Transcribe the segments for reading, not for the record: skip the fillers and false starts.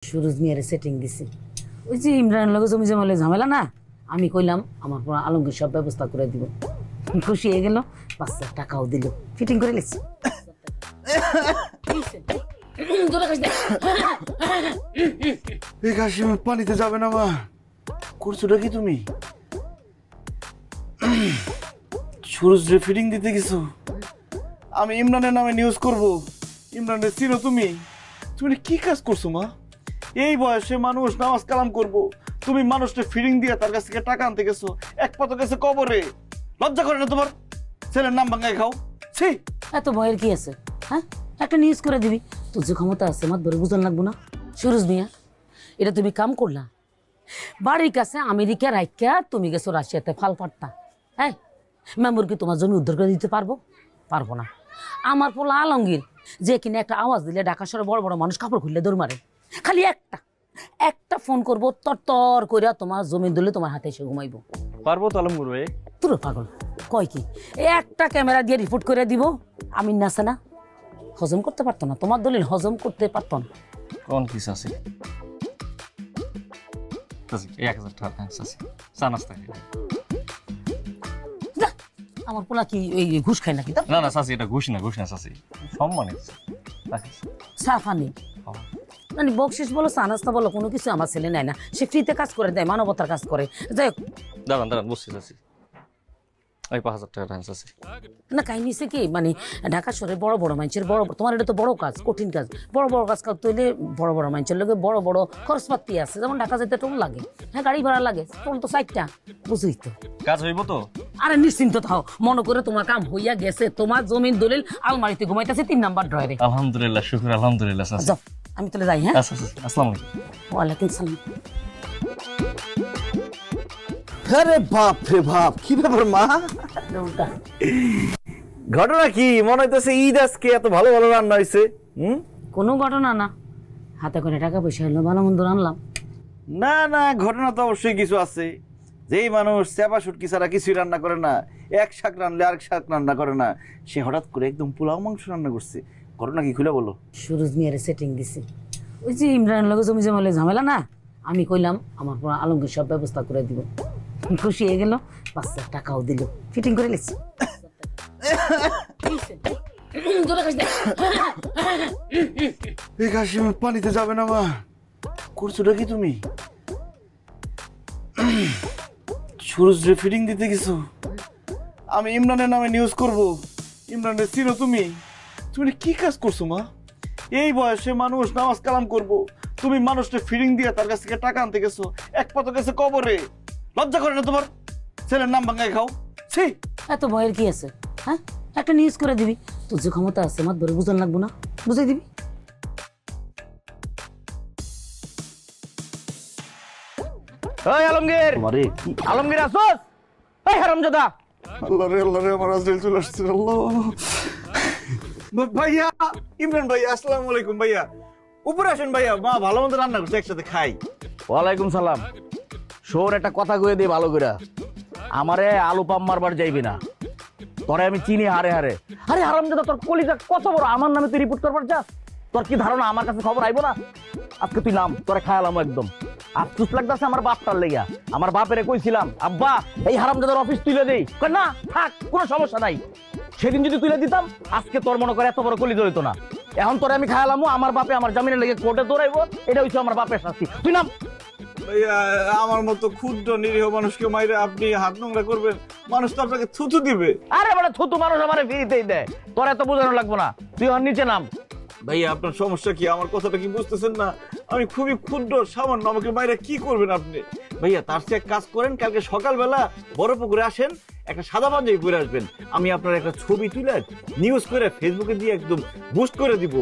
Suraj মিয়ারে setting দিছি। ওই যে ইমরানের লগে জমি জমালে ঝামেলা না, আমি কইলাম আমার পর আলমগীর সব ব্যবস্থা করে দিব। খুশি হয়ে গেল, 5 লাখ টাকাও দিল, ফিটিং করে লেছি। পানিতে যাবে না মা, করছোটা কি তুমি? সুরজ রে ফিটিং দিতে গেছো? আমি ইমরানের নামে নিউজ করব। ইমরানের চিনো তুমি? তুমি কি কাজ করছো মা? এই বয়সে মানুষ নামাজ কালাম করব, তুমি মানুষকে ফিটিং দিয়ে তার কাছ থেকে টাকা আনতে গেছো। এক পা তো গেছে কবরে। লজ্জা করে না তোমার? ছেলের নাম ভাঙায় খাও। ছি, এত ভয়ের কি আছে? হ্যাঁ, একটা নিউজ করে দিবি, তোর যে ক্ষমতা আছে মাত ধরে বুঝন লাগবো না? সুরজ মিয়া, এটা তুমি কাম করলা। বাড়ির কাছে আমেরিকা রাইকা তুমি গেছো রাশিয়াতে ফাল পাট্টা। হ্যাঁ, মেম্বর কি তোমার জমি উদ্ধার করে দিতে পারবো? পারবো না। আমার পোলা আলমগীর যে কিনা একটা আওয়াজ দিলে ঢাকা শহরে বড় বড় মানুষ কাপড় খুললে দৌড় মারে। খালি একটা ফোন করবো, তর কইরা তোমার জমি দিলে তোমার হাতে এসে ঘুমাইবো। পারবো তো আলমগীর ভাই। তোর পাগল কয় কি? একটা ক্যামেরা দিয়ে রিপোর্ট করে দিব। আমি নাছে না হজম করতে পারতো না, তোমার দলিল হজম করতে পারতো না। কোন কি চাচি? 1000 টাকা চাচি, চা নাস্তা খাই। আমার পোলা কি ওই ঘুষ খায় নাকি? না না চাচি, এটা ঘুষ না চাচি, সম্মানিত সাফানি মানে বকশিস বলো, চা নাস্তা বলো, কোনো কিছু আমার ছেলে নেয় না। সে ফ্রিতে কাজ করে দেয়, মানবতার কাজ করে। যাই হোক, দাঁড়ান বসছি চাচি, ওই 5000 টাকা টাকা চাচি। না কাহিনী হচ্ছে কি, মানে ঢাকা শহরে বড় বড় মানুষের বড়, তোমার এটা তো বড় কাজ, কঠিন কাজ। বড় বড় কাজ করতে হলে বড় বড় মানুষের লোকে বড় বড় খরচপাতি আছে। যেমন ঢাকা যেতে টোল লাগে, হ্যাঁ গাড়ি ভাড়া লাগে, টোল তো 4টা, বুঝুই তো। কাজ হইব তো? আরে নিশ্চিন্ত থাও, মনে করে তোমার কাম হইয়া গেছে। তোমার জমির দলিল আলমারিতে ঘুমাইতেছে 3 নাম্বার ড্রয়ারে। আলহামদুলিল্লাহ, শুকর আলহামদুলিল্লাহ চাচি। যাও, আমি তাহলে যাই। হ্যাঁ, আচ্ছা আসসালামু আলাইকুম। ওয়ালাইকুম সালাম। আরে বাপ রে বাপ, কি ব্যাপার মা? ঘটনা কি? মনে হইতেছে ঈদ আজকে এত ভালো ভালো রান্না হয়েছে। কোনো ঘটনা না, হাতে করে টাকা পয়সা হলো, ভালো মন্দ আনলাম। না না, ঘটনা তো অবশ্যই কিছু আছে। যেই মানুষ চেপা শুটকি ছাড়া কিছুই রান্না করে না, এক শাক রান্নলে আরেক শাক রান্না করে না, সে হঠাৎ করে একদম পোলাও মাংস রান্না করছে। ঘটনা কি খুলে বলো। সুরজ মিয়ারে সেটিং দিছি। ওই যে ইমরানের লগে জমি জমালে ঝামেলা না, আমি কইলাম আমার পর আলমগীর সব ব্যবস্থা করে দিব। খুশি হয়ে গেল, 5 লাখ টাকাও দিল, ফিটিং করে লেছি। পানিতে যাবে না মা, করছোটা কি তুমি? সুরজ রে ফিটিং দিতে গেছো? আমি ইমরানের নামে নিউজ করব। ইমরানের চিনো তুমি? তুমি কি কাজ করছো মা? এই বয়সে মানুষ নামাজ কালাম করব, তুমি মানুষকে ফিটিং দিয়ে তার কাছ থেকে টাকা আনতে গেছো। এক পা তো গেছে কবরে। লজ্জা করে না তোমার? ছেলের নাম ভাঙায় খাও। ছি, এত ভয়ের কি আছে? হ্যাঁ, একটা নিউজ করে দিবি, তোর যে ক্ষমতা আছে মাত ধরে বুঝন লাগবো না? বুঝাই দিবি। ওই আলমগীর, আলমগীর আসোস? ওই হারামজাদা! আল্লাহ রে আমার আজরাইল চলে আসছে। আল্লাহ ভাইয়া, ইমরান ভাই, আসসালামু আলাইকুম ভাইয়া। উপরে আসেন ভাইয়া, মা ভালো মন্দ রান্না করছে, একসাথে খাই। ওয়ালাইকুম সালাম। শোন, একটা কথা কয়ে দিই ভালো করে, আমারে আলু পাম মারবার যাইবি না। তোরে আমি চিনি হারে হারে। আরে হারামজাদা, তোর কলিজা কত বড়, আমার নামে তুই রিপোর্ট করবার যাস? তোর কি ধারণা আমার কাছে খবর আইবো না? আজকে তুই নাম, তোরে খায়ালাম একদম। আফসুস লাগতেছে আমার বাপটার লেগা। আমার বাপেরে কইছিলাম, আব্বা এই হারামজাদার অফিস তুলে দেই। না থাক, কোনো সমস্যা নাই। সেদিন যদি তুলে দিতাম আজকে তোর মনে করে এত বড় কলিজা হইতো না। এখন তোরে আমি খায়ালামু, আমার বাপে আমার জামিনের লেগে কোর্টে দৌড়াইবো, এটা হইছে আমার বাপের শাস্তি। তুই নাম। ভাইয়া, আমার মতো ক্ষুদ্র নিরীহ মানুষকে মাইরে আপনি হাত নোংরা করবেন? মানুষ তো আপনাকে থুতু দিবে। আরে বড় থুতু মানুষ আমারে ফ্রিতেই দেয়, তোর এত বোঝানো লাগবো না। তুই ওর নিচে নাম। ভাইয়া, আপনার সমস্যা কি? আমার কথাটা কি বুঝতেছেন না? আমি খুবই ক্ষুদ্র সামান্য, আমাকে মাইরে কি করবেন আপনি? ভাইয়া, তার চেয়ে এক কাজ করেন, কালকে সকালবেলা বড় পুকুরে আসেন, একটা সাদা পাঞ্জাবি পরে আসবেন। আমি আপনার একটা ছবি তুলে নিউজ করে ফেসবুকে দিয়ে একদম বুস্ট করে দিব,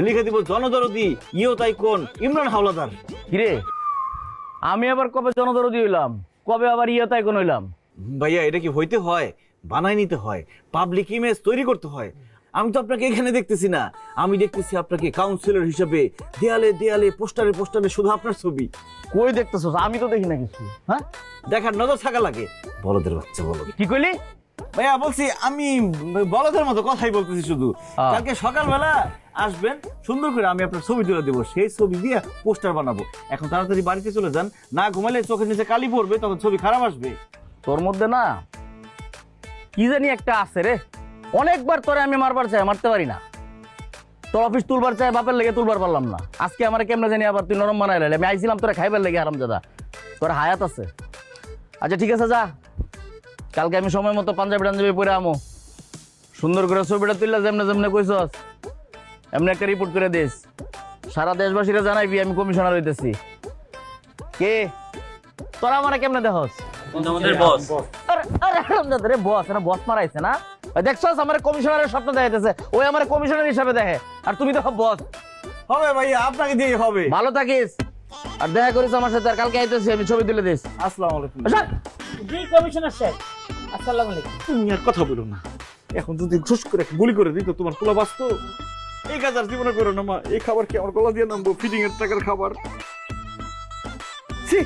লিখে দিব জনদরদি ইয়তাই কোন ইমরান হাওলাদার। কিরে, আমি আবার কবে জনদরদি হইলাম? কবে আবার ইয়তাই কোন হইলাম? ভাইয়া, এটা কি হইতে হয়? বানাই নিতে হয়, পাবলিক ইমেজ তৈরি করতে হয়। আমি তো আপনাকে এখানে দেখতেছি না, আমি দেখতেছি আপনাকে কাউন্সিলর হিসেবে দেয়ালে দেয়ালে পোস্টারে পোস্টারে শুধু আপনার ছবি। কই দেখতেছস? আমি তো দেখি না কিছু। হ্যাঁ, দেখার নজর থাকা লাগে। বলদের বাচ্চা, বলো। কি কইলি? ভাইয়া বলছি আমি বলদের মতো কথাই বলতেছি শুধু হ্যাঁ। কালকে সকালবেলা আসবেন, সুন্দর করে আমি আপনার ছবি তুলে দেবো, সেই ছবি দিয়ে পোস্টার বানাবো। এখন তাড়াতাড়ি বাড়িতে চলে যান, না ঘুমালে চোখের নিচে কালি পড়বে, তখন ছবি খারাপ আসবে। তোর মধ্যে না কি জানি একটা আছে রে, অনেকবার তোরে আমি মারবার চাই, মারতে পারি না। তোর অফিস তুলবার চাই, বাপের লেগে তুলবার পারলাম না। আজকে আমার কেমনে জানি আবার তুই নরম বানাই লাইলি। আমি আইছিলাম তোরা খাইবার লেগে, হারামজাদা তোর হায়াত আছে। আচ্ছা ঠিক আছে যা, কালকে আমি সময় মতো পাঞ্জাবি টাঞ্জাবি পরে আমো, সুন্দর করে ছবিটা তুললে যেমনে যেমনে কইছস এমনি একটা রিপোর্ট করে দিস, সারা দেশবাসীরা জানাইবি আমি কমিশনার হইতেছি। কে তোরা আমার কেমনে দেখস? আমাদের বস। আরে বস না, বস মারাইছে না? ওই দেখছস আমার কমিশনারের স্বপ্ন দেখাইতেছে, ওই আমার কমিশনার হিসাবে দেখে, আর তুমি দেখো বস। হবে ভাইয়া, আপনাকে দিয়ে হবে। ভালো থাকিস, আর দেখা করিস আমার সাথে, আর কালকে আইতেছি আমি, ছবি তুলে দিস। আসসালামু আলাইকুম। জি কমিশনার সাহেব, আসসালামু আলাইকুম। তুমি আর কথা বলো না, এখন যদি ঘুষ করে গুলি করে দিত তোমার পোলা বাঁচতো। এই কাজ আর জীবনে করো না মা, এই খাবার কি আমার গলা দিয়ে নামবো? ফিডিং এর টাকার খাবার। ছি।